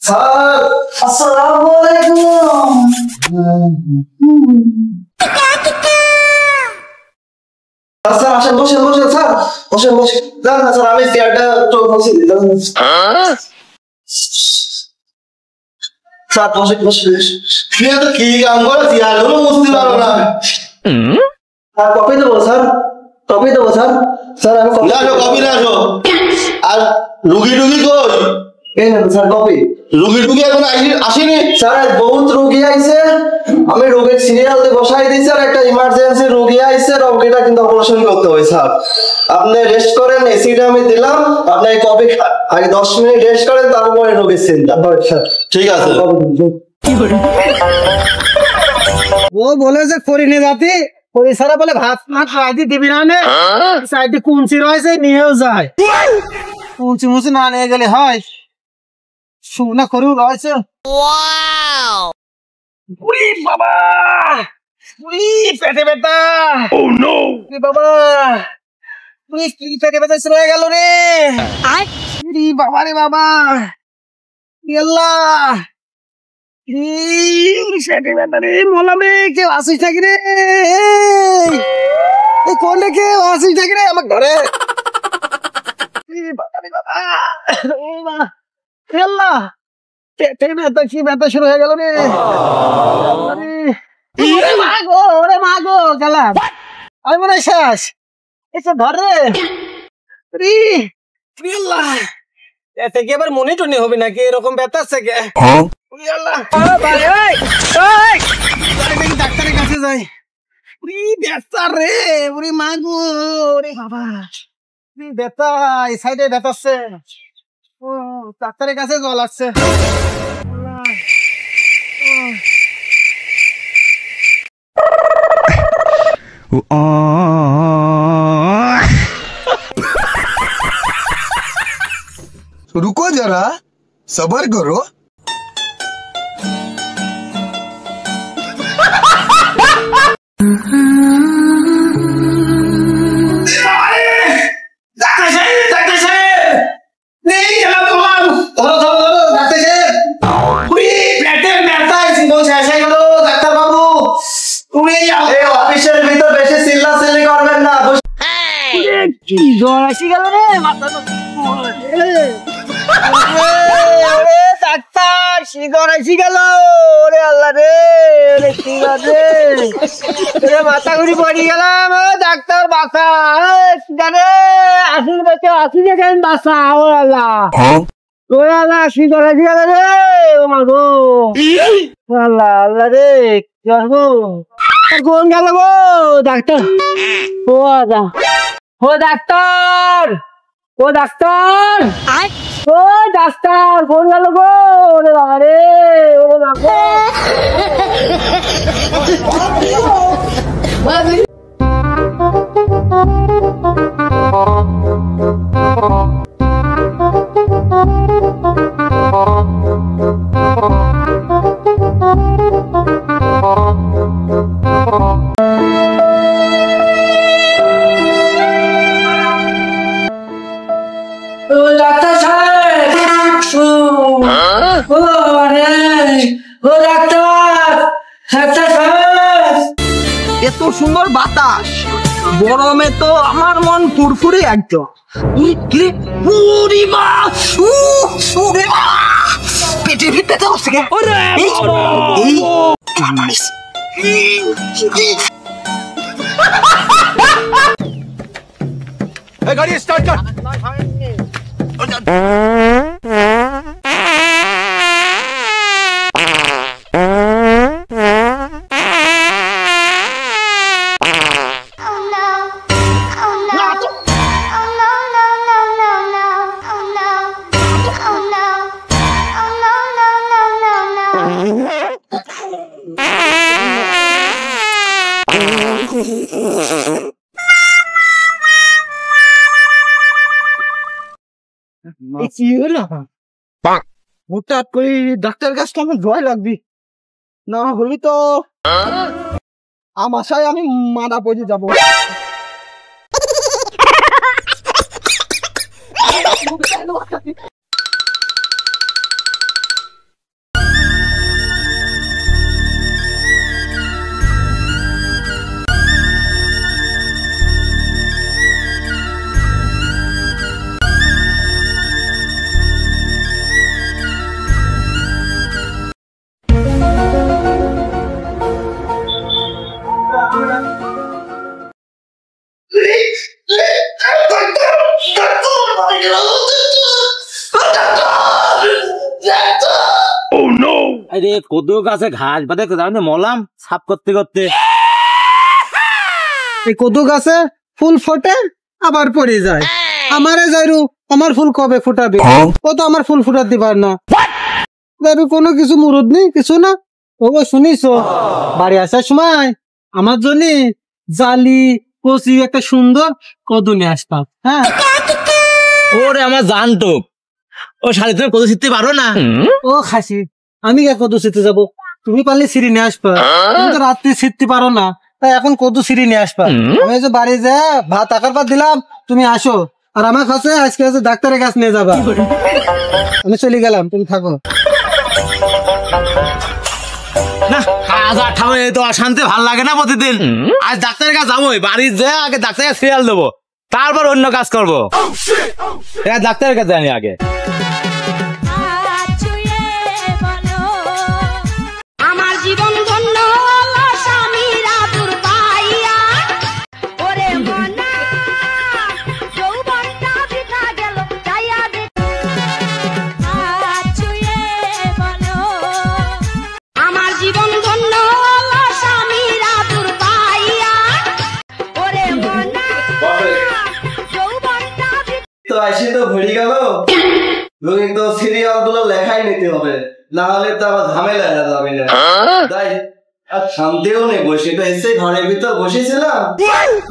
Sir আসসালামু আলাইকুম। Sir আসেন, বসেন বসেন স্যার, বসেন বসেন। না না স্যার, আমি চেয়ারটা একটু বসে দিলাম। স্যার বসে বসে কি কাম করে চেয়ারগুলো বুঝতে পারো না। আর কপি দেবো স্যার, কপি দেবো স্যার। স্যার আমি কপি না আসো। আর রুগী টুগি কই? এই না স্যার কপি। রুগী টুগি এখন আসেনি স্যার, বহুত রুগী আইছে, আমি রোগের সিরিয়াল বসাই দিয়েছি। আর একটা ইমার্জেন্সি রুগী আইছে, রোগীটা কিন্তু অপারেশন করতে হয় স্যার। আপনি রেস্ট করেন, এসিটা আমি দিলাম, আপনি কপি আগে 10 মিনিট রেস্ট করেন, তারপরে রোগের চিন্তা। ঠিক আছে। ও বলে যে করিনি জাতি পরিসারা বলে ভাত না খাইতে দিবি না নে, সাইডে কুঞ্চি রয়েছে নিয়েও যায়। কুঞ্চি মুচি না নিয়ে গেলে হয়, শুকনা করেও রয়েছে। উরি বাবা, উরি পেটে ব্যথা। ও নো বাবা, উরি কি পেটে ব্যথা শুরু হয়ে গেল রে। উরি বাবা রে বাবা, আল্লাহ মলামে কেউ আসিস থাকি রে, কোন কেউ আসিস থাকি রে আমার ঘরে। পেটে ব্যথা, কি ব্যথা শুরু হয়ে গেল রে। মাগো ওরে মাগো গেলাম আমি মনে হয় শেষ। এসে ধরে থেকে এবার মনে টনে হবে নাকি এরকম ব্যথা আছে কে? ডাক্তারের কাছে যাই। ব্যথা রে, ওরে মাগো রে বাবা, ব্যথা এই সাইডে ব্যথা আছে। ডাক্তারের কাছে জল আসছে। रुको जरा, सबर करो। অফিসের ভিতর বেশি চিল্লাচিল্লি করবেন না। জ্বর আসি গেল রে, মাথা ডাক্তার জ্বর আসি গেল। ওরে আল্লাহ রে, মাথা ঘুরি পড়ি গেলাম। ডাক্তার বাসা জানে আসির বেঁচে আসি দেখেন বাসা। ও আল্লাহ, ওরে আল্লাহ জ্বর আসি গেল রে। ও মাগো আল্লাহ, আল্লাহ রে কোন গেল গো ডাক্তার? ও আদা, ও ডাক্তার, ও ডাক্তার, ও ডাক্তার কোন গেল গো? ওরে বাবা রে, ওরে বাবা। ডাক্তার সাহেব, ও ডাক্তার, ডাক্তার সাহেব। এত সুন্দর বাতাস, গরমে তো আমার মন ফুরফুরে একদম। পেটের ব্যথা হচ্ছে কে? गाड़ी स्टार्ट कर। হঠাৎ করে ডাক্তার কাছে আমার ভয় লাগবে, না হলে তো আমাশায় আমি মারা পড়ে যাবো। আরে কদু গাছে ঘাস বাঁধে মলাম সাফ করতে করতে এই কদু গাছে ফুল ফোটে আবার পড়ে যায়। আমারে যাইরু আমার ফুল কবে ফুটাবে? ও তো আমার ফুল ফুটাতে পার না। যাইরু কোনো কিছু মুরুদ নেই কিছু না। ও শুনিস বাড়ি আসার সময় আমার জন্য জালি কচি একটা সুন্দর কদু নিয়ে আসতাম। হ্যাঁ ওরে আমার জানতো ও শাড়ি তুমি কদু ছিটতে পারো না? ও খাসি আমি কে কদু ছিটতে যাবো? তুমি পারলে সিঁড়ি নিয়ে আসবা। তুমি তো রাত্রি ছিটতে পারো না, তাই এখন কদু সিঁড়ি নিয়ে আসবা। আমি যে বাড়ি যা ভাত আকার পর দিলাম, তুমি আসো। আর আমার কাছে আজকে ডাক্তারের কাছে নিয়ে যাবা। আমি চলে গেলাম, তুমি থাকো। না কাজ আঠাও এই তো অশান্তি ভাল লাগে না প্রতিদিন। আজ ডাক্তারের কাছে যাবোই, বাড়ি যা আগে ডাক্তারের সিরিয়াল দেবো, তারপর অন্য কাজ করবো। ডাক্তারের কাছে জানি আগে। আমার জীবন ধন্য স্বামীরা তোর পাইয়া ওরে মনা যৌবনটা বৃথা গেল চাইয়া দে ছুঁয়ে বলো আমার জীবন ধন্য স্বামীরা তোর পাইয়া ওরে মনা যৌবনটা তো আসি তো ভরে গেল, রোগীর তো সিরিয়াল গুলো লেখাই নিতে হবে, না হলে তো আবার ঝামেলা হয়ে যাবে না। তাই আর শান্তিও নেই, বসে তো এসে ঘরের ভিতর বসেছিলাম,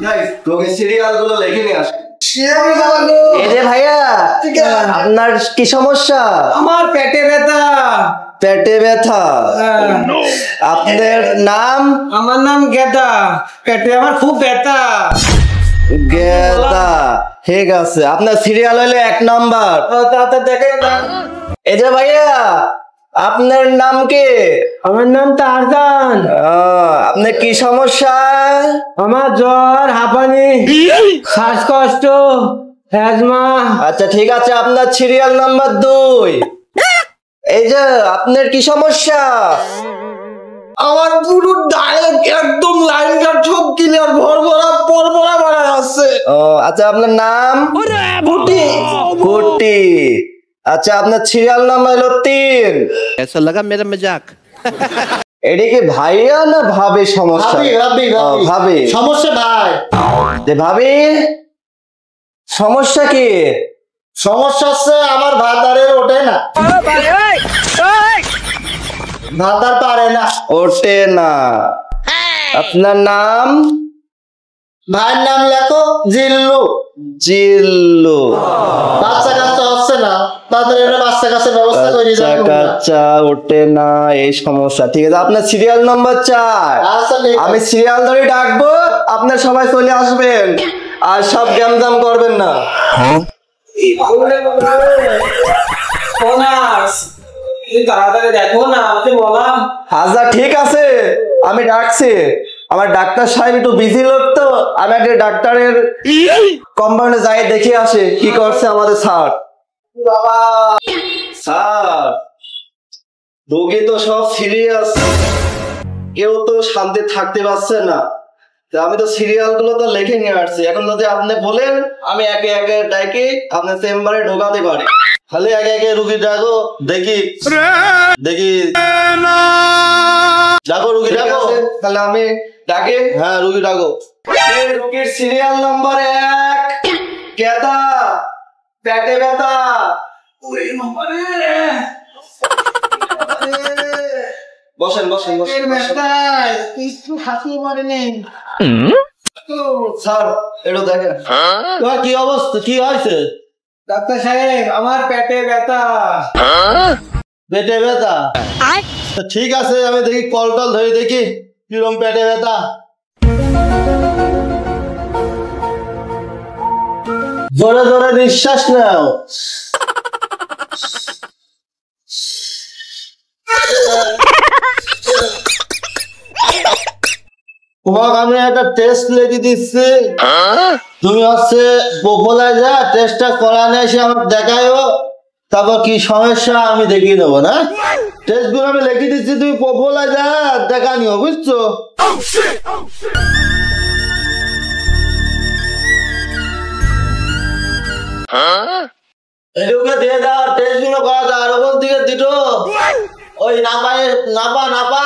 তাই রোগীর সিরিয়াল গুলো লিখে নিয়ে আসি। এই যে ভাইয়া, আপনার কি সমস্যা? আমার পেটে ব্যথা। পেটে ব্যথা? আপনার নাম? আমার নাম গেদা, পেটে আমার খুব ব্যথা। গেদা, ঠিক আছে। আপনার সিরিয়াল হলো 1 নম্বর। তাড়াতাড়ি দেখে না। এই যে ভাইয়া, আপনার নাম কি? আমার নাম টারজান। আপনার কি সমস্যা? আমার জ্বর, হাঁপানি, শ্বাসকষ্ট, অ্যাজমা। আচ্ছা ঠিক আছে, আপনার সিরিয়াল নাম্বার 2। এই যে আপনার কি সমস্যা? আমার পুরো ডায়লগ একদম লাইন কাট সব ক্লিয়ার, ভরভরা পরপরা মারা আছে। আচ্ছা আপনার নাম? কুটি। কুটি। আচ্ছা আপনার সিরিয়াল নাম্বার হলো 3। ऐसा लगा मेरा मजाक। এটা কি ভাইয়া না ভাবে সমস্যা? ভাবি সমস্যা ভাই। যে ভাবি সমস্যা কি? সমস্যা হচ্ছে আমার ভাতারের ওঠে না, ভাতার পারে না। ওঠে না। আপনার নাম? ভাইয়ের নাম লেখো জিল্লু। জিল্লু। বাচ্চা কাচ্চা হচ্ছে না, তাদের বাচ্চা কাচ্চার ব্যবস্থা করে বাচ্চা কাচ্চা ওঠে না, এই সমস্যা। ঠিক আছে, আপনার সিরিয়াল নাম্বার 4। আমি সিরিয়াল ধরে ডাকবো, আপনার সবাই চলে আসবেন, আর সব গ্যামজাম করবেন না। তাড়াতাড়ি দেখো না, আমি বললাম। আচ্ছা ঠিক আছে, আমি ডাকছি। আমার ডাক্তার সাহেব একটু বিজি লোক তো, আমি একটা ডাক্তারের কম্পাউন্ডে যাই দেখে আসে কি করছে আমাদের স্যার। বাবা স্যার, রোগী তো সব সিরিয়াস, কেউ তো শান্তি থাকতে পারছে না। আমি তো সিরিয়াল গুলো তো লিখে নিয়ে আসছি, এখন যদি আপনি বলেন আমি একে একে ডাকি আপনার চেম্বারে ঢোকাতে পারি। খালি একে একে রুগী ডাকো, দেখি দেখি ডাকো, রুগী ডাকো। তাহলে আমি ডাকি। হ্যাঁ রুগী ডাকো। রুগীর সিরিয়াল নাম্বার 1, গেদা, পেটে ব্যথা। বসেন বসেন বসেন। কিছু হাসি মরে নেই। স্যার একটু দেখেন তোমার কি অবস্থা, কি হয়েছে? ডাক্তার সাহেব, আমার পেটে ব্যথা। পেটে ব্যথা? ঠিক আছে, আমি দেখি কল টল ধরে দেখি কিরকম পেটে ব্যথা। জোরে জোরে নিঃশ্বাস নাও। তোমাকে আমি একটা টেস্ট লিখে দিচ্ছি, তুমি হচ্ছে পোপলায় যা টেস্টটা করানো এসে আমাকে দেখাইও, তারপর কি সমস্যা আমি দেখিয়ে দেবো। না টেস্ট গুলো আমি লিখে দিচ্ছি, তুমি পোপলায় যা দেখা নিও, বুঝছো? এদিকে দিয়ে দাও, টেস্ট গুলো করা দাও, আর ওখান থেকে দিটো ওই নাপা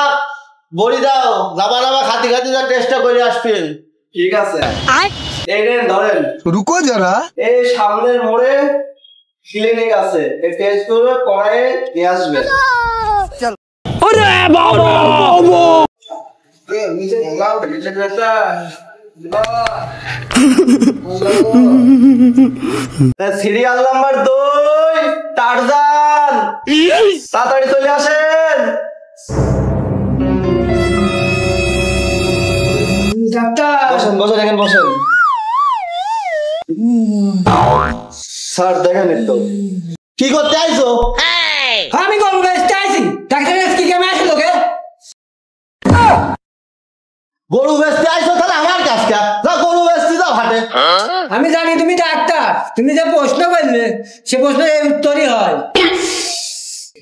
বড়ি দাও, নাপা খাতি যা টেস্টটা করে আসবেন। ঠিক আছে, এই নেন ধরেন। रुको जरा। এই সামনের মোড়ে ক্লিনিক আছে, এই টেস্ট করে করায় নিয়ে আসবেন। সিরিয়াল নাম্বার 2 টারজান, তাড়াতাড়ি চলে আসেন। বসেন এখানে বসেন। স্যার দেখেন তো কি করতে আইছো? আমি গরু বেচতে আইছি। ডাক্তার কি কেমন আছে লোকে? গরু বেচতে আইছো তাহলে আমার কাছ কা যা, গরু বেচতে যাও হাটে। আমি জানি তুমি ডাক্তার, তুমি যে প্রশ্ন করলে সে প্রশ্নের উত্তরই হয়।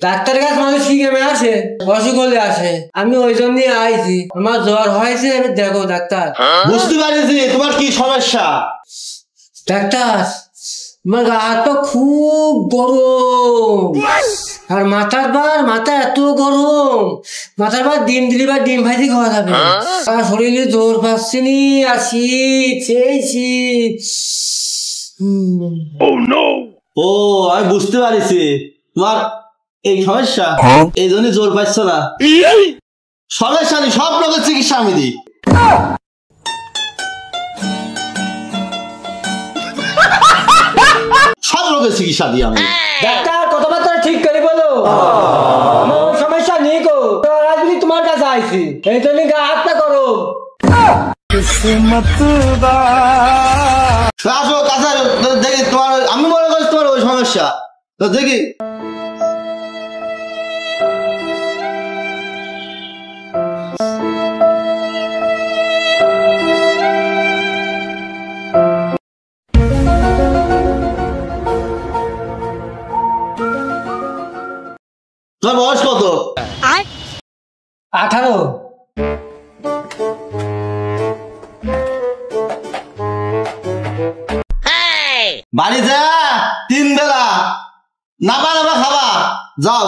ডাক্তারের কাছে মানুষ কি কেমন আসে, অসুখ হলে আসে। আমি ওই জন্যই আইছি, আমার জ্বর হয়েছে, আমি দেখো ডাক্তার। বুঝতে পারছি তোমার কি সমস্যা। ডাক্তার আমার গা হাত পা খুব গরম, আর মাথা এত গরম, মাথার বার ডিম দিলি বা ডিম ভাজি খাওয়া যাবে। আর শরীরে জোর পাচ্ছি নি, আর শীত সেই শীত। ও আমি বুঝতে পারছি তোমার এই সমস্যা, এই জন্য জোর পাচ্ছ না। সমস্যা নেই, সব রোগের চিকিৎসা আমি দিই। সব রোগের চিকিৎসা দিই আমি। ডাক্তার কথাবার্তা ঠিক করে বলো, আমার সমস্যা নেই গো, আজকে তোমার কাছে আইছি, এই জন্য গা হাতটা করো। আসো কাছে দেখি তোমার, আমি মনে করছি তোমার ওই সমস্যা তো দেখি। তোমার বয়স কত? 18। বাড়ি যা 3 বেলা নাপা খাবা যাও।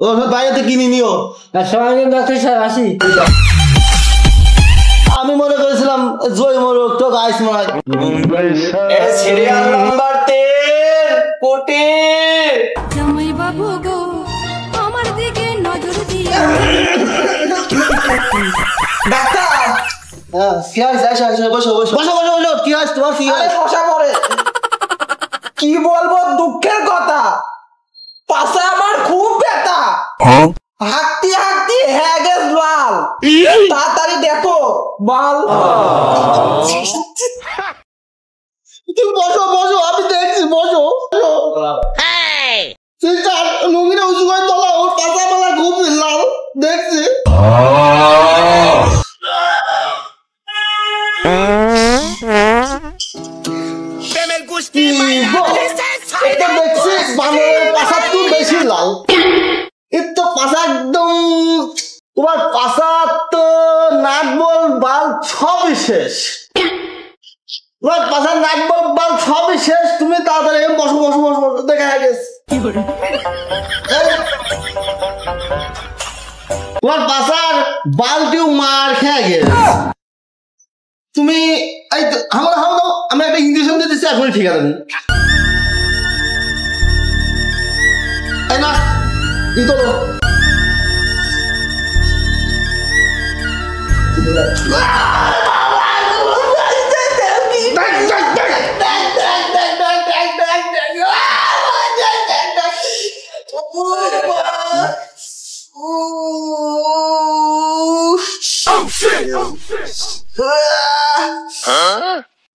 ওষুধ বাইরেতে কিনে নিও। ডাক্তার সাহেব আসি। আমি মনে করেছিলাম জয় মোরগ তো গাইস মাই। সিরিয়াল নাম্বার 3 কোটি। জামাই বাবু গো আমার দিকে নজর দিয়ে। ডাক্তার কি হয়েছে? আসো বসো কি হয়েছে তোমার? কি হয়েছে? বসা পড়ে। কি বলবো দুঃখের কথা, পাশে আমার খুব ব্যথা, হাঁটতে হ্যাঁ গেছ লাল। তাড়াতাড়ি দেখো বল। তুমি বসো আমি দেখছি, বসো। সিস্টার লুঙ্গিটা উঁচু করে তোলা, ওর পাশা মালা খুব লাল দেখছি। দেখছি বানরের পাশা তো বেশি লাল, এর তো পাশা একদম, তোমার পাশা তো নাক বল বাল সবই শেষ। তোমার পাশার নাক বল বাল সবই শেষ। তুমি তাড়াতাড়ি বসো দেখা গেছে। তোমার পাশার বালটিও মার খেয়ে গেছে। তুমি এই হামলা আমি একটা ইঞ্জেকশন দিয়ে দিচ্ছি, এখন ঠিক আছে। না ই তো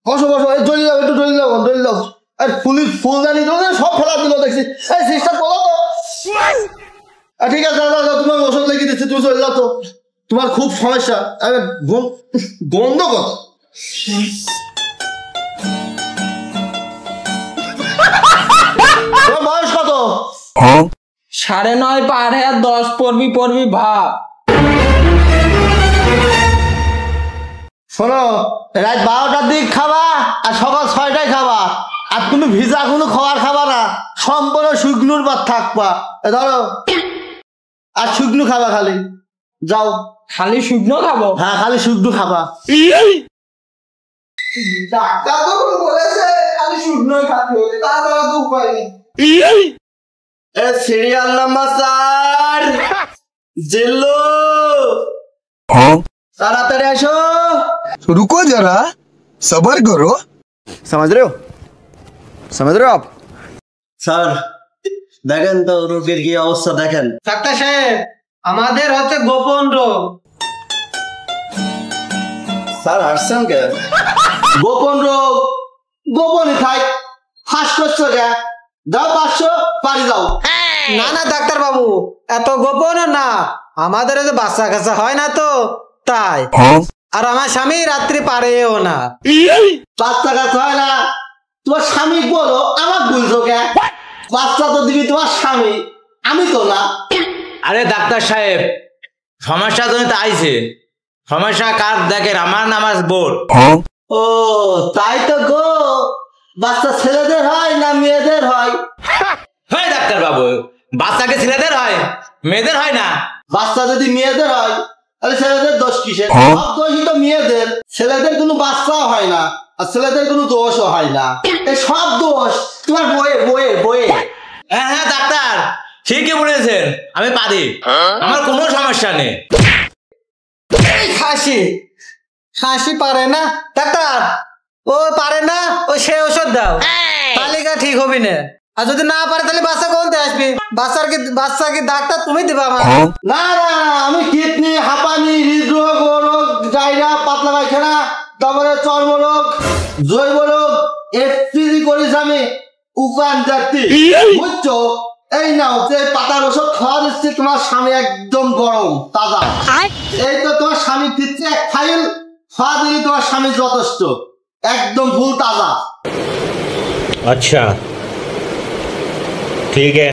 বসো জড়ি দাও, একটু জড়ি দাও। আর ফুলদানি সব ফেলা দিল দেখছি। এই সিস্টার বলো তো। ঠিক আছে তোমার ওষুধ লেগে দিচ্ছি, তুমি চলে যাও তো। তোমার খুব সমস্যা, গন্ধ কত। তোমার বয়স কত? 9.5 পার হ্যাঁ 10 পড়বি ভাব। শোনো, রাত 12টার দিক খাবা আর সকাল 6টায় খাবা। আর তুমি ভিজা কোনো খাবার খাবা না। সম্পূর্ণ শুকনোর ভাত থাকবা ধরো আর শুকনো খাবা খালি যাও খালি শুকনো খাবো? হ্যাঁ খালি শুকনো খাবা ডাক্তার তো বলেছে খালি শুকনোই খাতে হবে, তাছাড়া তো উপায় নেই। সিরিয়াল নাম্বার 4 জিল্লু তাড়াতাড়ি আসো रुको जरा सबर करो। समझ रहे हो आप? স্যার দেখেন তো রোগীর কি অবস্থা দেখেন। ডাক্তার সাহেব আমাদের হচ্ছে গোপন রোগ। স্যার আসছেন কে? গোপন রোগ গোপনই থাক, হাস করছো কে? যাও 500 বাড়ি যাও। না না ডাক্তার বাবু এত গোপন না, আমাদের যে বাচ্চা কাচ্চা হয় না তো তাই। আর আমার স্বামী রাত্রি পারেও না। বাচ্চা কাচ্চা হয় না তোমার স্বামী বলো, আমার বলছো কে? বাচ্চা তো দিবি তোমার স্বামী, আমি তো না। আরে ডাক্তার সাহেব সমস্যা তো আইছে, সমস্যা কার দেখেন, আমার নাম বোর্ড। ও তাই তো গো, বাচ্চা ছেলেদের হয় না মেয়েদের হয়? হ্যাঁ ডাক্তার বাবু, বাচ্চাকে ছেলেদের হয়, মেয়েদের হয় না। বাচ্চা যদি মেয়েদের হয় তাহলে ছেলেদের দোষ কিসের? সব দোষই তো মেয়েদের, ছেলেদের কোনো বাচ্চাও হয় না আর ছেলেদের কোনো দোষও হয় না। এই সব দোষ তোমার বইয়ে বইয়ে বইয়ে। হ্যাঁ হ্যাঁ ডাক্তার ঠিকই বলেছেন, আমি পারি, আমার কোনো সমস্যা নেই। খাসি খাসি পারে না ডাক্তার, ও পারে না, ও সে ওষুধ দাও তালিকা ঠিক হবি না। আর যদি না পারে তাহলে বাচ্চা কোনতে আসবি? বাচ্চা কি ডাক্তার তুমি দিবা আমার? না না আমি কিডনি হাঁপানি হৃদরোগ রোগ ডায়রিয়া পাতলা পায়খানা তারপরে চর্মরোগ জৈব রোগ এফপিজি করিস আমি উপান জাতি বুঝছো? এই নাও যে পাতার ওষুধ খাওয়া দিচ্ছি, তোমার স্বামী একদম গরম তাজা। এই তো তোমার স্বামী দিচ্ছে এক ফাইল, খাওয়া দিলে তোমার স্বামী যথেষ্ট একদম ফুল তাজা। अच्छा ठीक है।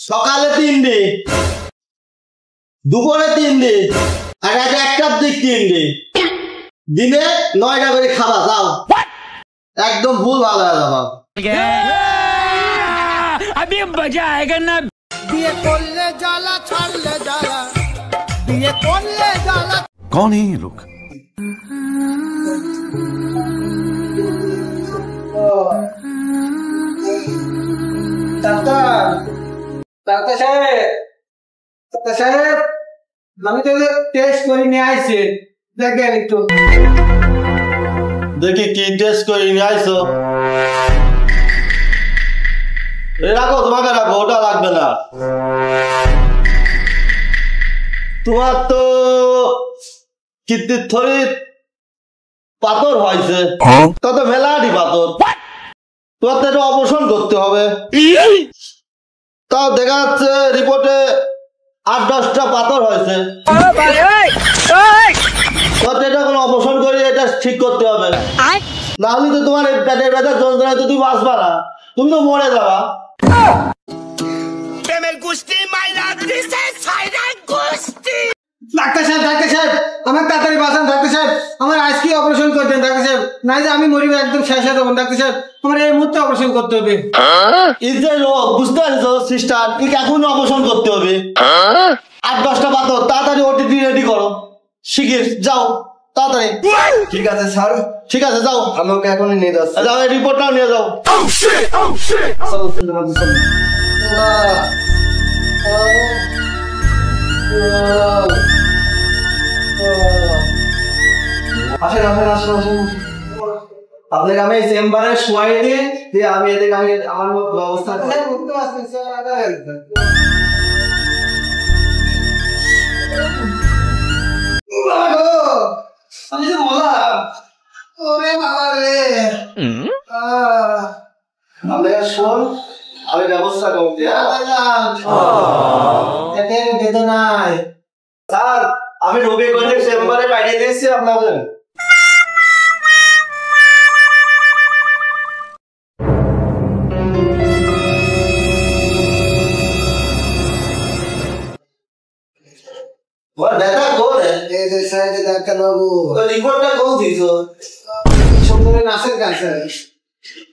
সকালে 3 দুপুরে 3 আর রাত 1টার দিক 3 দিনে 9টা করে খাবা যাও, একদম ভুল ভালো হয়ে যাবা। अभी मजा आएगा ना। বিয়ে করলে জ্বালা ছাড়লে জ্বালা, বিয়ে করলে জ্বালা। कौन है ये लोग? ডাক্তার সাহেব আমি তো টেস্ট করে নিয়ে আসছি, দেখেন একটু। দেখি কি টেস্ট করে নিয়ে আইছো। রাখো তোমাকে রাখো, ওটা লাগবে না। তোমার তো কিডনির থলির পাথর হয়েছে, তত মেলাটি পাথর, তোমার তো এটা অপারেশন করতে হবে। তাও দেখা যাচ্ছে রিপোর্টে 8-10টা পাথর হয়েছে, এটা কোনো অপারেশন করে এটা ঠিক করতে হবে। না হলে তো তোমার পেটের ব্যথা যন্ত্রণায় তো তুমি বাঁচবা না, তুমি তো মরে যাবা। ডাক্তার সাহেব আমার তাড়াতাড়ি বাঁচান ডাক্তার সাহেব, আমার আজকে অপারেশন করতেন ডাক্তার সাহেব, নাই যে আমি মরিব একদম শেষ হয়ে যাবো ডাক্তার সাহেব, আমার এই মুহূর্তে অপারেশন করতে হবে। যে রোগ বুঝতে পারছো সিস্টার, এখন অপারেশন করতে হবে। 8-10টা পাথর, তাড়াতাড়ি ওটিটি রেডি করো, শিগগির যাও তাড়াতাড়ি। ঠিক আছে স্যার, ঠিক আছে যাও, আমাকে এখনই নিয়ে যাও, যাও এই রিপোর্টটাও নিয়ে যাও। আপনাকে আমি চেম্বারে শোয়াই দিয়ে আমি এদিকে আমার ব্যবস্থা আমি তো বললাম ওরে বাবা রে, আপনাকে শোন আমি ব্যবস্থা করছি। বেদনায় স্যার আমি রোগী করে চেম্বারে পাঠিয়ে দিয়েছি আপনাদের। ওর ব্যথা কোনে? এই যে সাইডে ডাক্তার বাবু ওই রিপোর্টটা কোন দিছো? সুন্দরে নাসের ক্যান্সার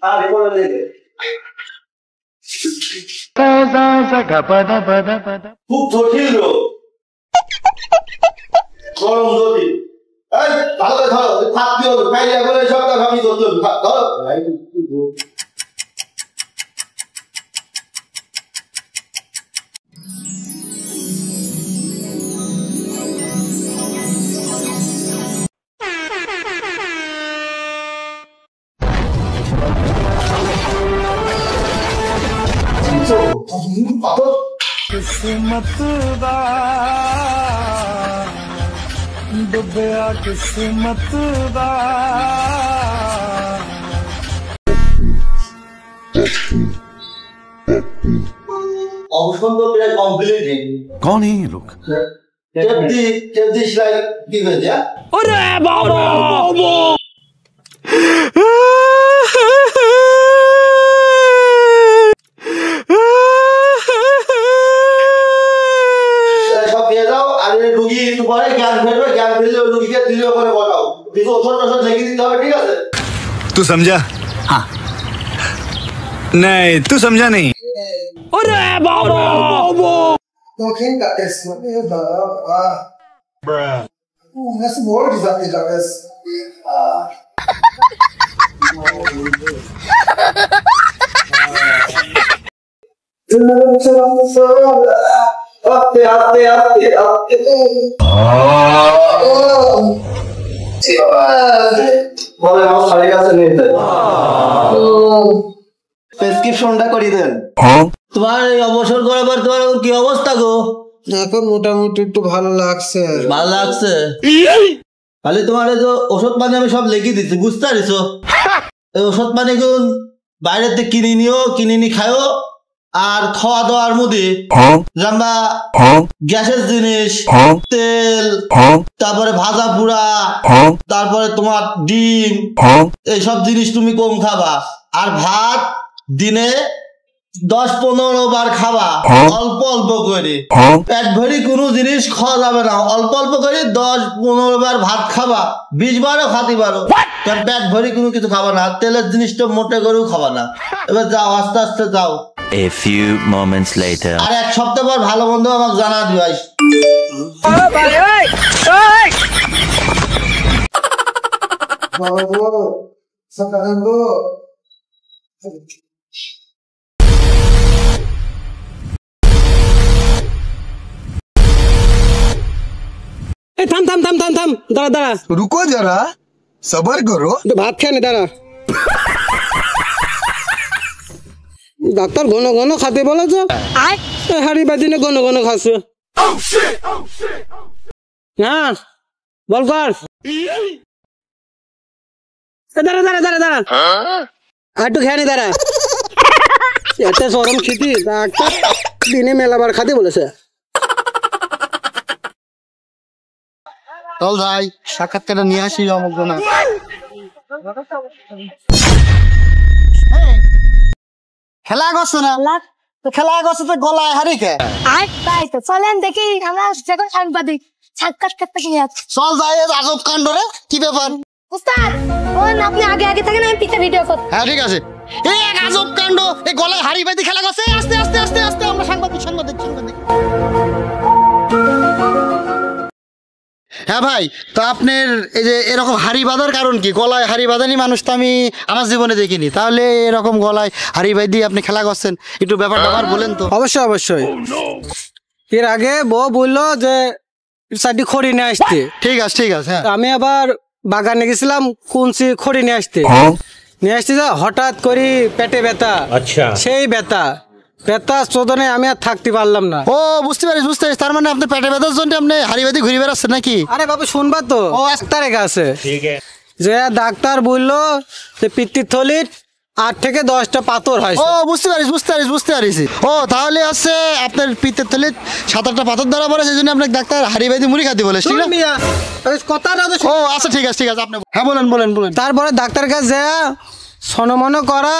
আর রিপোর্ট দেখে খুব জটিল রোগ, গরম জটিল। এই ভালো করে ধরো, থাকতে হবে, ফাইলে করে সবটা ভাবি করতে হবে, ধরো। किस्मत दा डुबया किस्मत दा ऑप्शन तो मेरा कंप्लीट है। कौन है ये लोग? केफ्टी सिलाई की भेजा? अरे बाबा सब दे दाओ, अरे रुगी तुम्हारे ज्ञान फैलवे, ज्ञान फैलले रुगी के दिले করে বলাও, কিছু ওষুধ লিখে দিতে হবে, ঠিক আছে? तू समझा? हाँ। नहीं, तू समझा नहीं। अरे बाबा Quem tá esse? Esse molde da cabeça. আস্তে আস্তে আস্তে আস্তে বলে আমার শাড়ির কাছে নিয়ে যাই, প্রেসক্রিপশনটা করে দেন। তোমার এই অবসর করার পর তোমার কি অবস্থা গো? এখন মোটামুটি একটু ভালো লাগছে। ভালো লাগছে? খালি তোমার এই যে ওষুধ পানি আমি সব লিখে দিচ্ছি, বুঝতে পারিছো? এই ওষুধ পানি গুলো বাইরেতে কিনে নিও, কিনে নি খাও। আর খাওয়া দাওয়ার মধ্যে জাম্বা গ্যাসের জিনিস, তেল, তারপরে ভাজা পুড়া, তারপরে তোমার ডিম, এইসব জিনিস তুমি কম খাবা। আর ভাত দিনে 10-15 বার খাবা, অল্প অল্প করে। পেট ভরি কোনো জিনিস খাওয়া যাবে না, অল্প অল্প করে 10-15 বার ভাত খাবা, 20 বারও খাতে পারো, কারণ পেট ভরি কোনো কিছু খাবা না। তেলের জিনিসটা মোটে করেও খাবা না। এবার যাও, আস্তে আস্তে যাও। A few moments later. আর এক সপ্তাহ পর ভালো মন্দ আমাকে জানা দিবাই। বাবু সকালে গো থাম থাম থাম থাম থাম, দাঁড়া দাঁড়া, रुको जरा, सबर करो। ভাত খেয়ে নে, দাঁড়া। ডাক্তার ঘন ঘন খাতে বলেছে, হাড়ি বাজিনে ঘন ঘন খাচ্ছে। হ্যাঁ বল কর। দাঁড়া দাঁড়া দাঁড়া দাঁড়া, আর একটু খেয়ে নি, দাঁড়া। এত সরম খিতি, ডাক্তার দিনে মেলাবার খাতে বলেছে। চল ভাই, সাক্ষাৎকারটা নিয়ে আসি অমুক না। খেলা করছো না? খেলা করছো তো গলায় হারি কে? তাই তো চলেন দেখি আমরা যখন সাংবাদিক সাক্ষাৎকারটা নিয়ে আসছি। চল যাই, আজব কাণ্ড রে, কি ব্যাপার? উস্তাদ ওন আপনি আগে আগে থাকেন, আমি পিছে ভিডিও করব। হ্যাঁ ঠিক আছে। এই এক আজব কাণ্ড, এই গলায় হাড়ি বাঁধি খেলা করছে। আস্তে আস্তে আস্তে আস্তে আমরা সাংবাদিক সাংবাদিক সাংবাদিক। হ্যাঁ ভাই, তো আপনার এই যে এরকম হাড়ি বাঁধার কারণ কি? গলায় হাড়ি বাঁধানি মানুষ তো আমি আমার জীবনে দেখিনি, তাহলে এরকম গলায় হাড়ি বাঁধি আপনি খেলা করছেন, একটু ব্যাপারটা আমার বলেন তো। অবশ্যই অবশ্যই। এর আগে বউ বললো যে চারটি খড়ি নিয়ে আসতে। ঠিক আছে ঠিক আছে। হ্যাঁ আমি আবার বাগানে গেছিলাম কুঞ্চি খড়ি নিয়ে আসতে। নিয়ে আসতে যা হঠাৎ করে পেটে ব্যথা। अच्छा সেই ব্যথা চোদনে আমি আর থাকতে পারলাম না। ও বুঝতে পারিস বুঝতে পারিস, তার মানে আপনি পেটে ব্যথার জন্য আপনি হাড়ি বাঁধি ঘুরে বেড়াচ্ছেন নাকি? আরে বাবু শুনবা তো, ও ডাক্তারের কাছে ठीक है যে ডাক্তার বললো যে পিত্তির থলির 8 থেকে 10টা পাথর হয়। ও বুঝতে পারিস বুঝতে পারিস বুঝতে পারিস। ও তাহলে হচ্ছে আপনার পিত্তের থলে 7-8টা পাথর ধরা পড়ে, সেই জন্য আপনাকে ডাক্তার হাড়ি বাঁধি মুড়ি খাতে বলে, ঠিক না? কথাটা তো ও আচ্ছা ঠিক আছে ঠিক আছে, আপনি হ্যাঁ বলেন বলেন বলেন। তারপরে ডাক্তার কাছে যা সনমন করা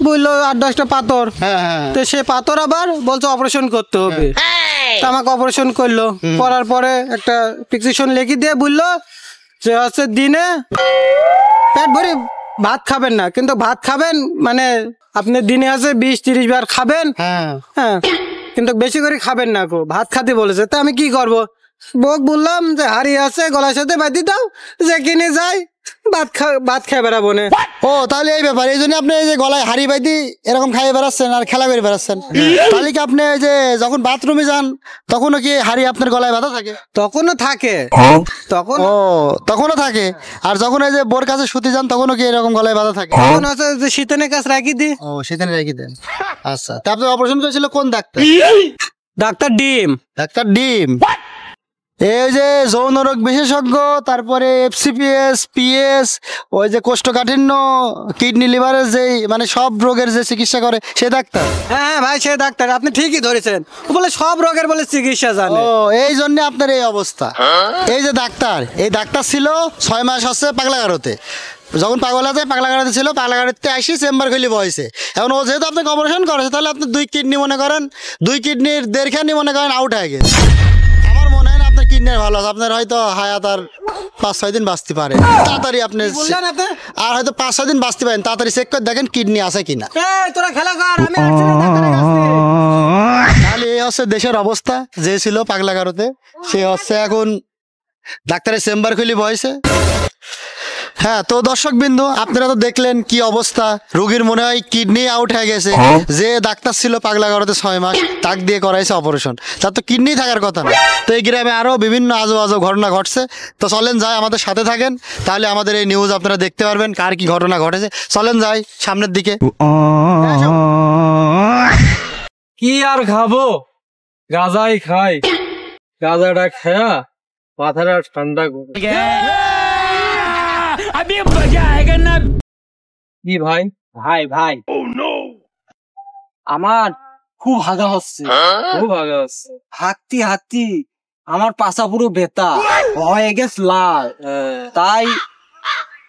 বললো 8-10টা পাথর। হ্যাঁ হ্যাঁ তো সে পাথর আবার বলছে অপারেশন করতে হবে। তা আমাকে অপারেশন করলো, করার পরে একটা প্রেসক্রিপশন লিখে দিয়ে বললো যে হচ্ছে দিনে পেট ভরে ভাত খাবেন না, কিন্তু ভাত খাবেন মানে আপনি দিনে আছে 20-30 বার খাবেন, হ্যাঁ কিন্তু বেশি করে খাবেন না, ভাত খাতে বলেছে। তা আমি কি করব? বউক বললাম যে হাড়ি আছে গলার সাথে বাঁধি দাও, যে কিনে যাই ভাত খেয়ে বেড়াবো না। ও তাহলে এই ব্যাপার, এই জন্য আপনি এই যে গলায় হাড়ি বাইদি এরকম খাইয়ে বেড়াচ্ছেন আর খেলা করে বেড়াচ্ছেন। তাহলে কি আপনি এই যে যখন বাথরুমে যান তখনও কি হাড়ি আপনার গলায় বাঁধা থাকে? তখনও থাকে, তখনও থাকে। আর যখন এই যে বোর কাছে শুতে যান তখনও কি এরকম গলায় বাঁধা থাকে? তখন আছে যে শীতের কাছে রাখি দি। ও শীতেনে রেখে দেন। আচ্ছা, তা আপনি অপারেশন করেছিল কোন ডাক্তার? ডাক্তার ডিম। ডাক্তার ডিম এই যে যৌন রোগ বিশেষজ্ঞ, তারপরে FCPS, PS, ওই যে কোষ্ঠকাঠিন্য, কিডনি, লিভারের যে মানে সব রোগের যে চিকিৎসা করে সে ডাক্তার? হ্যাঁ ভাই সে ডাক্তার, আপনি ঠিকই ধরেছেন। ও বলে সব রোগের বলে চিকিৎসা জানে। ও এই জন্য আপনার এই অবস্থা। এই যে ডাক্তার, এই ডাক্তার ছিল 6 মাস হচ্ছে পাগলাগারোতে। যখন পাগলাগারোতে ছিল, পাগলাগারোতে আসি চেম্বার খুলি বয়সে। এখন ও যেহেতু আপনাকে অপারেশন করেছে, তাহলে আপনি 2 কিডনি মনে করেন, 2 কিডনির 1.5 খানি মনে করেন আউট হয়ে গেছে। আমার মনে হয় না আপনার কিডনির ভালো আছে, আপনার হয়তো হায়াত আর 5-6 দিন বাঁচতে পারে। তাড়াতাড়ি আপনি আর হয়তো 5-6 দিন বাঁচতে পারেন, তাড়াতাড়ি চেক করে দেখেন কিডনি আছে কিনা। তোরা খেলা কর, আমি তাহলে এই হচ্ছে দেশের অবস্থা। যে ছিল পাগলাগারোতে সে হচ্ছে এখন ডাক্তারের চেম্বার খুলি বয়সে। হ্যাঁ, তো দর্শক বিন্দু আপনারা তো দেখলেন কি অবস্থা। রোগীর মনে হয় কিডনি আউট হয়ে গেছে। যে ডাক্তার ছিল পাগলাগারোতে 6 মাস, তাক দিয়ে করাইছে অপারেশন, তার তো কিডনি থাকার কথা না। তো এই গ্রামে আরো বিভিন্ন আজব আজব ঘটনা ঘটছে। তো চলেন যাই, আমাদের সাথে থাকেন, তাহলে আমাদের এই নিউজ আপনারা দেখতে পারবেন কার কি ঘটনা ঘটেছে। চলেন যাই সামনের দিকে। কি আর খাবো, গাঁজাই খাই, গাঁজাটা খেয়া মাথাটা ঠান্ডা করে। কি ভাই? ভাই আমার খুব হাগা হচ্ছে, খুব ভালো আছে। হাঁকতি আমার পাশা পুরো বেতা হয়ে গেছে লাল। তাই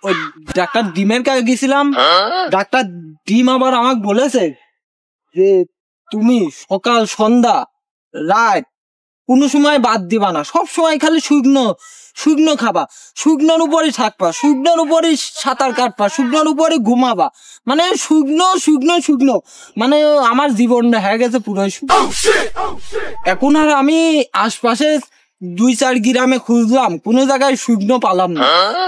ওই ডাক্তার ডিমের কাছে গেছিলাম। ডাক্তার ডিম আবার আমাকে বলেছে যে তুমি সকাল সন্ধ্যা রাত কোনো সময় বাদ দিবা না, সব সময় খালি শুকনো খাবা, শুকনোর উপরে থাকবা, শুকনোর উপরে সাঁতার কাটবা, শুকনোর উপরে ঘুমাবা, মানে শুকনো মানে আমার জীবনটা হয়ে গেছে পুরো শুকনো। এখন আর আমি আশপাশে 2-4 গ্রামে খুঁজলাম, কোনো জায়গায় শুকনো পালাম না।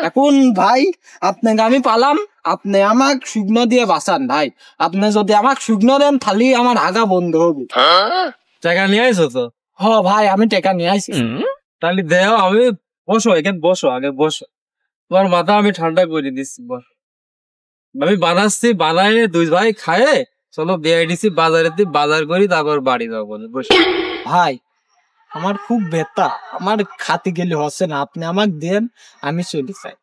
এখন ভাই আপনাকে আমি পালাম, আপনি আমাকে শুকনো দিয়ে বাঁচান ভাই। আপনি যদি আমাকে শুকনো দেন তাহলে আমার হাগা বন্ধ হবে। টাকা নিয়ে আইসো তো? ভাই আমি টাকা নিয়ে আসি। তাহলে দেও, আমি বসো এখানে, বসো আগে বসো, তোমার মাথা আমি ঠান্ডা করে দিচ্ছি। আমি বানাচ্ছি, বানায় 2 ভাই খায়ে চলো বিআইডিসি বাজার করি, তারপর বাড়ি যাবো। বসো ভাই আমার খুব ব্যথা, আমার খাতে গেলে হচ্ছে না, আপনি আমাকে দেন, আমি চলে যাই।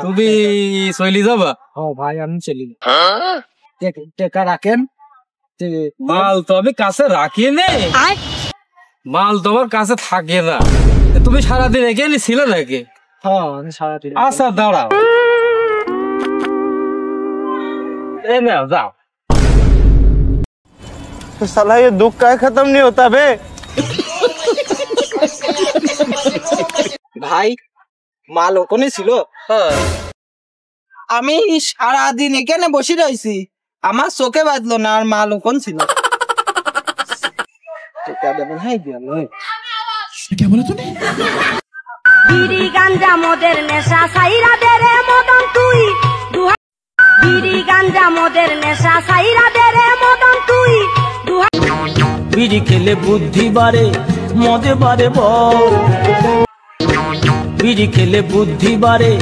তুমি চলে যাবা? ভাই আমি চলে যাই, টাকা রাখেন। মাল তো আমি কাছে রাখি নে, মাল তোমার কাছে থাকে না। তুমি সারাদিন এখানে ছিলে নাকি? আমি সারাদিন। আচ্ছা দাঁড়াও, এই নাও যাও। साला ये दुख का खत्म नहीं होता बे। ভাই মাল ওখানে ছিল, আমি সারাদিন এখানে বসে রয়েছি, আমার চোখে বাঁধলো না, আর মাল ওখানে ছিল। বিড়ি গাঞ্জা মদের নেশা সাইরা দে রে মদন তুই, বিড়ি গাঞ্জা মদের নেশা সাইরা দে রে মদন তুই। বিড়ি খেলে বুদ্ধি বাড়ে, মদে বাড়ে বল, বিড়ি খেলে বুদ্ধি বাড়ে,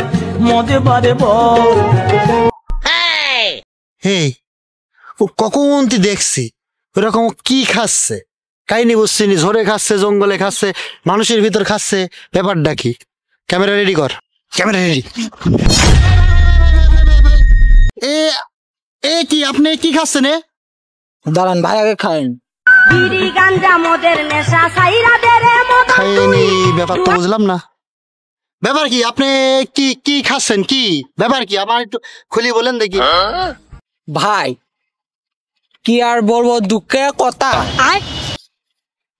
মদে বাড়ে বল। হেই, ও কখন দেখছি ওরকম কি খাচ্ছে, কাহিনি বুঝছিনি। ঝোরে খাচ্ছে, জঙ্গলে খাচ্ছে, মানুষের ভিতর খাচ্ছে, ব্যাপারটা কি? ক্যামেরা রেডি কর, ক্যামেরা রেডি। এ কি আপনি কি খাচ্ছেন? দাঁড়ান ভাই আগে খাইন। বিড়ি গাঞ্জা মদের নেশা সাইরা দে রে মদন তুই। খাইনি, ব্যাপার তো বুঝলাম না। ব্যাপার কি? আপনি কি খাচ্ছেন? কি ব্যাপার কি? আমার একটু খুলি বলেন দেখি। ভাই কি আর বলবো, দুঃখের কথা।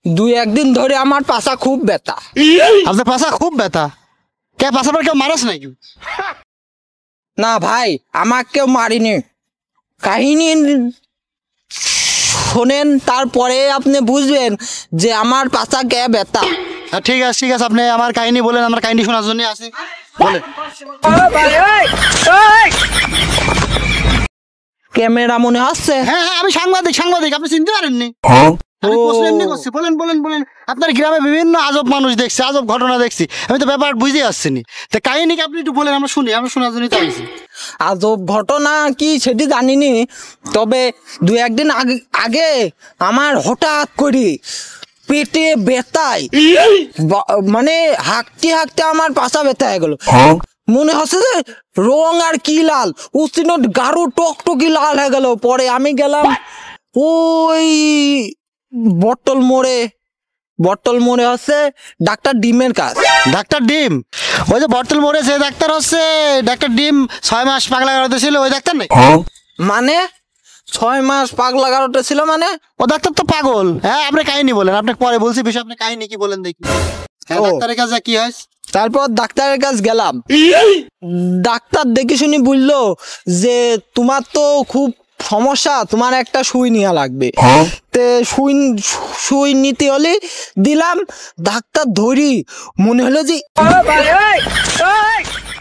2-1 দিন ধরে আমার পাছা খুব ব্যথা। আপনার পাছা খুব ব্যথা? কে পাছা পর কেউ মারাস নাকি? না ভাই, আমাকে কেউ মারিনি। কাহিনী শোনেন, তারপরে আপনি বুঝবেন যে আমার পাছা কে ব্যথা। ঠিক আছে ঠিক আছে, আপনি আমার কাহিনী বলেন, আমার কাহিনী শোনার জন্য আসি, বলেন। ক্যামেরা মনে হচ্ছে? হ্যাঁ হ্যাঁ, আমি সাংবাদিক, সাংবাদিক, আপনি চিনতে পারেননি? আমি প্রশ্ন এমনি করছি, বলেন বলেন বলেন। আপনার গ্রামে বিভিন্ন আজব মানুষ দেখছি, আজব ঘটনা দেখছি, আমি তো ব্যাপার বুঝে আসছি নি। তা কাহিনী আপনি একটু বলেন, আমরা শুনি, আমরা শোনার জন্যই তো আইছি। আজব ঘটনা কি সেটি জানিনি, তবে 2-1 দিন আগে আমার হঠাৎ করে পেটে ব্যথায় মানে হাঁকতে হাঁকতে আমার পাছা ব্যথা হয়ে গেল। মনে হচ্ছে যে রং আর কি লাল, উষ্ণ গাঢ় টকটকি লাল হয়ে গেল। পরে আমি গেলাম ওই বটল মোড়ে হচ্ছে ডাক্তার ডিমের কাজ। ডাক্তার ডিম? ওই যে বটল মোড়ে যে ডাক্তার হচ্ছে ডাক্তার ডিম 6 মাস পাগলা গারদে ছিল, ওই ডাক্তার নাই? মানে 6 মাস পাগলা গারদে ছিল মানে? ও ডাক্তার তো পাগল। হ্যাঁ, আপনি কাহিনী বলেন, আপনাকে পরে বলছি বিষয়, আপনি কাহিনী কি বলেন দেখি। হ্যাঁ, ডাক্তারের কাছে কি হয়? তারপর ডাক্তারের কাছে গেলাম, ডাক্তার দেখে শুনি বললো যে তোমার তো খুব সমস্যা, তোমার একটা সুই নেওয়া লাগবে। তে সুই নিতে হলে দিলাম, ডাক্তার ধরি মনে হলো যে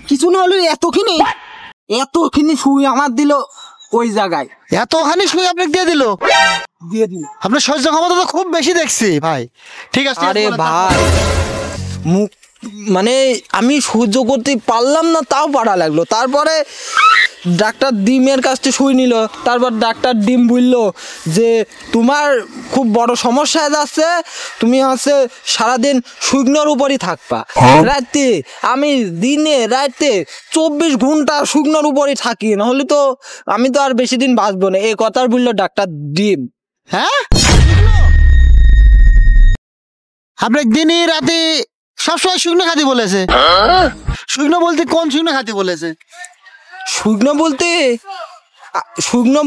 কিছু না হলো এতখানি সুই আমার দিল ওই জায়গায়। এতখানি সুই আপনাকে দিয়ে দিল? আপনার সহ্য ক্ষমতা তো খুব বেশি দেখছি ভাই। ঠিক আছে। আরে ভাই, মুখ মানে আমি সহ্য করতে পারলাম না, তাও পারা লাগলো। তারপরে ডাক্তার ডিমের কাছ থেকে শুই নিল। তারপর ডাক্তার ডিম বলল যে তোমার খুব বড় সমস্যা যাচ্ছে, তুমি হচ্ছে সারাদিন শুকনোর উপরই থাকবা। রাতে আমি দিনে রাতে 24 ঘন্টা শুকনোর উপরই থাকি, নাহলে তো আমি তো আর বেশি দিন বাঁচবো না, এই কথা বললো ডাক্তার ডিম। হ্যাঁ, আপনার দিনে রাতে সবসময় শুকনো খাতি বলেছে? শুকনো বলতে কোন শুকনো খাতি বলেছে? শুকনো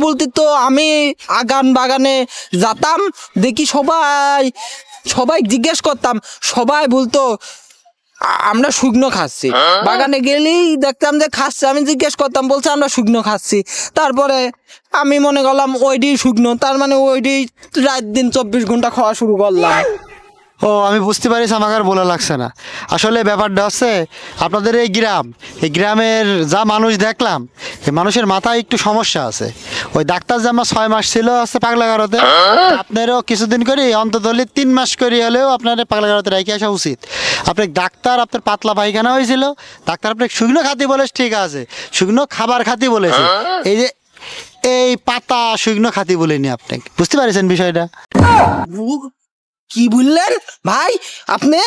বলতে তো আমি আগান বাগানে যেতাম, দেখি সবাই জিজ্ঞেস করতাম, সবাই বলতো আমরা শুকনো খাচ্ছি। বাগানে গেলেই দেখতাম যে খাচ্ছে, আমি জিজ্ঞেস করতাম, বলছে আমরা শুকনো খাচ্ছি। তারপরে আমি মনে করলাম ওইটি শুকনো, তার মানে ওইটি রাত দিন 24 ঘন্টা খাওয়া শুরু করলাম। ও, আমি বুঝতে পারিস, আমাকে আর বলা লাগছে না। আসলে ব্যাপারটা হচ্ছে আপনাদের এই গ্রামের যা মানুষ দেখলাম, এই মানুষের মাথায় একটু সমস্যা আছে। ওই ডাক্তার যে আমার 6 মাস ছিল হচ্ছে পাগলা গারদে, আপনারও কিছুদিন করে অন্তত হলে 3 মাস করে হলেও আপনার পাগলা গারদে রেখে আসা উচিত। আপনার ডাক্তার আপনার পাতলা পায়খানা হয়েছিল, ডাক্তার আপনাকে শুকনো খাতি বলেছে, ঠিক আছে, শুকনো খাবার খাতি বলেছে। এই যে এই পাতা শুকনো খাতি বলেনি, আপনাকে বুঝতে পারছেন বিষয়টা? কি বললেন ভাই আপনি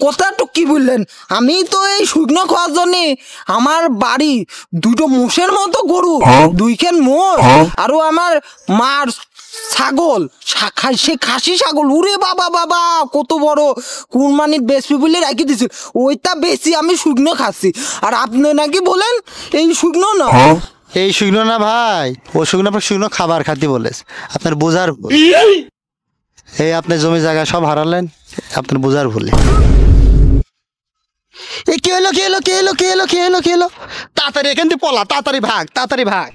কথাটা কি বললেন? আমি তো এই শুকনো খাওয়ার জন্য আমার বাড়ি 2টো মোষের মতো গরু, 2খান মোষ, আরো আমার মার ছাগল, সে খাসি ছাগল, উরে বাবা বাবা কত বড়, কুরবানির বেশি বলে রেখে দিয়েছিল, ওইটা বেশি আমি শুকনো খাচ্ছি। আর আপনি নাকি বলেন এই শুকনো না? এই শুকনো না ভাই, ও শুকনো আপনার শুকনো খাবার খাতি বলেছে, আপনার বোঝার ভুল। এই আপনি জমি জায়গা সব হারালেন, আপনার বোঝার ভুলে। এই কি হলো কি হলো কি হলো কি হলো কি হলো কি হলো? তাড়াতাড়ি এখান থেকে পলা, তাড়াতাড়ি ভাগ, তাড়াতাড়ি ভাগ।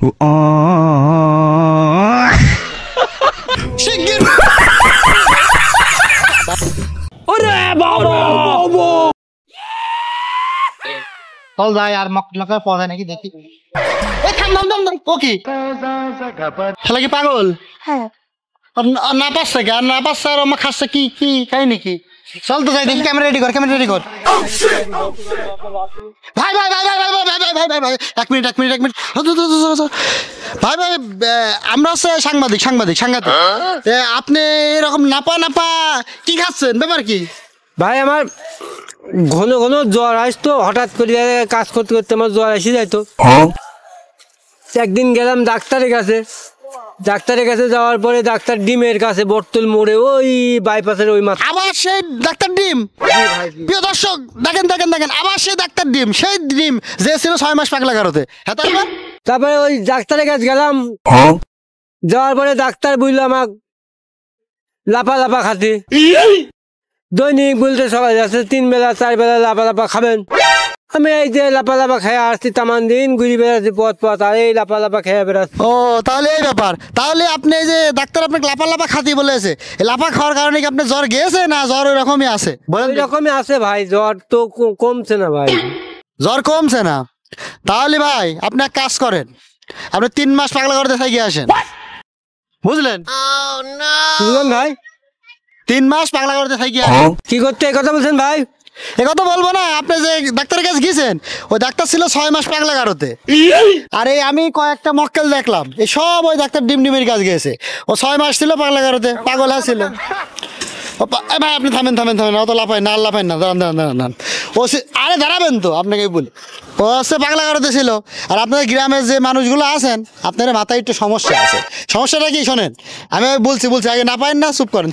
চল যাই, আর মক্কা পড়ে নাকি দেখি। ও কি খেলা কি পাগল? হ্যাঁ, না পাচ্ছে কি আর না পাচ্ছে, আর আমার খাচ্ছে কি কি কাহিনী কি? চল তো যাই দেখি, ক্যামেরা রেডি কর, ক্যামেরা রেডি কর। ভাই ভাই ভাই ভাই ভাই ভাই ভাই ভাই ভাই ভাই, এক মিনিট ভাই ভাই, আমরা হচ্ছে সাংবাদিক। আপনি এরকম নাপা কি খাচ্ছেন, ব্যাপার কি? ভাই আমার ঘন ঘন জ্বর আসতো, হঠাৎ করে কাজ করতে করতে আমার জ্বর এসে যাইতো। একদিন গেলাম ডাক্তারের কাছে যাওয়ার পরে ডাক্তার ডিমের কাছে বটতল মোড়ে ওই বাইপাসের ওই মাথা। আবার সেই ডাক্তার ডিম? প্রিয় দর্শক দেখেন, আবার সেই ডাক্তার ডিম, সেই ডিম যে ছিল 6 মাস পাগলা গারদে। হ্যাঁ, তারপরে ওই ডাক্তারের কাছে গেলাম, যাওয়ার পরে ডাক্তার বললো আমাকে লাফা লাফা খাতি দৈনিক বলতে সকাল যাচ্ছে 3 বেলা 4 বেলা লাফা লাফা খাবেন। আমি এই যে লাফা লাফা খেয়ে আসছি তামান দিন ঘুরি বেড়াচ্ছি পথ আর এই লাফা লাফা খেয়ে বেড়াচ্ছি। ও তাহলে এই ব্যাপার। তাহলে আপনি এই যে ডাক্তার আপনাকে লাফা লাফা খাতি বলেছে, এই লাফা খাওয়ার কারণে কি আপনার জ্বর গিয়েছে না জ্বর ওই রকমই আছে? বলেন। ওই রকমই আছে ভাই, জ্বর তো কমছে না ভাই। জ্বর কমছে না? তাহলে ভাই আপনি এক কাজ করেন, আপনি 3 মাস পাগলা করতে থাকি আসেন, বুঝলেন? বুঝলেন ভাই? 3 মাস পাগলা করতে থাকি আসেন। কি করতে এই কথা বলছেন ভাই? একথা বলবো না, আপনি যে ডাক্তারের কাছে গিয়েছেন ওই ডাক্তার ছিল 6 মাস পাগলা গারোতে। আরে আমি কয়েকটা মক্কেল দেখলাম, এই সব ওই ডাক্তার ডিমের কাছে গিয়েছে। ও 6 মাস ছিল পাগলা গারোতে, পাগল হয়েছিল। ভাই আপনি থামেন অত লাফাই না, লাফাইন না, দাঁড়ান। ও আরে দাঁড়াবেন তো, আপনাকে বলি। ও হচ্ছে পাগলা গারোতে ছিল। আর আপনাদের গ্রামের যে মানুষগুলো আছেন, আপনার মাথায় একটু সমস্যা আছে। সমস্যাটা কি শোনেন, আমি বলছি আগে না পাইন না, চুপ করেন।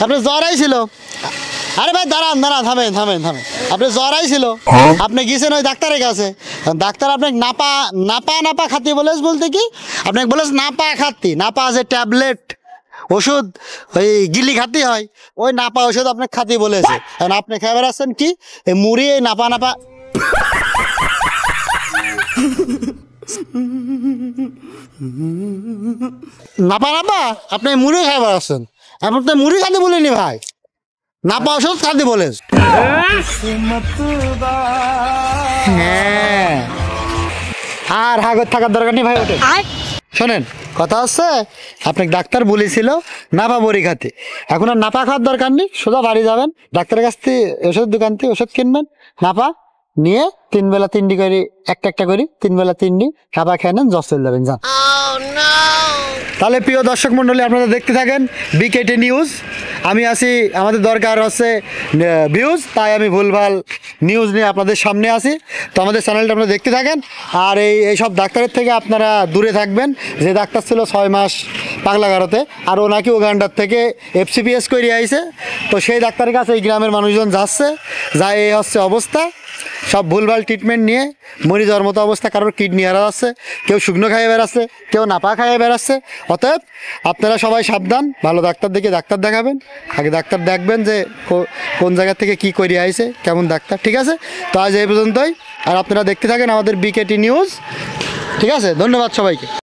আপনার জ্বর আইছিল। আরে ভাই দাঁড়ান, থামেন। আপনি জ্বর আইছিল, আপনি গিয়েছেন ওই ডাক্তারের কাছে। ডাক্তার আপনাকে নাপা খাতি বলেছ, বলতে কি আপনাকে বলেছ নাপা খাতি। নাপা যে ট্যাবলেট ওষুধ ওই গিলি খাতি হয়, ওই নাপা ওষুধ আপনাকে খাতি বলেছে। কারণ আপনি খেয়ে বেড়াচ্ছেন কি এই মুড়ি, এই নাপা আপনি মুড়ি খেয়ে বেড়াচ্ছেন। আপনি তো মুড়ি খাতি বলিনি ভাই, নাপা ওষুধ খাতি বলেছ। হ্যাঁ, আর হাগর থাকার দরকার নেই ভাই। ওটা শোনেন, কথা হচ্ছে আপনাকে ডাক্তার বলেছিল নাপা বড়ি খাতে। এখন আর নাপা খাওয়ার দরকার নেই, সোজা বাড়ি যাবেন, ডাক্তারের কাছ থেকে ওষুধ দোকান থেকে ওষুধ কিনবেন, নাপা নিয়ে 3 বেলা 3টি করে একটা করে 3 বেলা 3টি নাপা খেয়ে নেন, জ্বর চলে যাবেন। যান। তাহলে প্রিয় দর্শক মণ্ডলী, আপনারা দেখতে থাকেন বিকেটি নিউজ। আমি আছি, আমাদের দরকার হচ্ছে ভিউজ, তাই আমি ভুলভাল নিউজ নিয়ে আপনাদের সামনে আসি। তো আমাদের চ্যানেলটা আপনারা দেখতে থাকেন। আর এইসব ডাক্তারের থেকে আপনারা দূরে থাকবেন। যে ডাক্তার ছিল 6 মাস পাগলা গারোতে, আর ও নাকি ওগান্ডার থেকে FCPS করে আইছে। তো সেই ডাক্তারের কাছে এই গ্রামের মানুষজন যাচ্ছে, যা এই হচ্ছে অবস্থা। সব ভুলভাল ট্রিটমেন্ট নিয়ে মরি যাওয়ার মতো অবস্থা। কারোর কিডনি হারা যাচ্ছে, কেউ শুকনো খাইয়ে বেড়াচ্ছে, কেউ নাপা খাইয়ে বেড়াচ্ছে। অতএব আপনারা সবাই সাবধান, ভালো ডাক্তার দেখে ডাক্তার দেখাবেন। আগে ডাক্তার দেখবেন যে কোন জায়গা থেকে কি করে আইছে, কেমন ডাক্তার। ঠিক আছে, তো আজ এই পর্যন্তই। আর আপনারা দেখতে থাকেন আমাদের বিকেটি নিউজ। ঠিক আছে, ধন্যবাদ সবাইকে।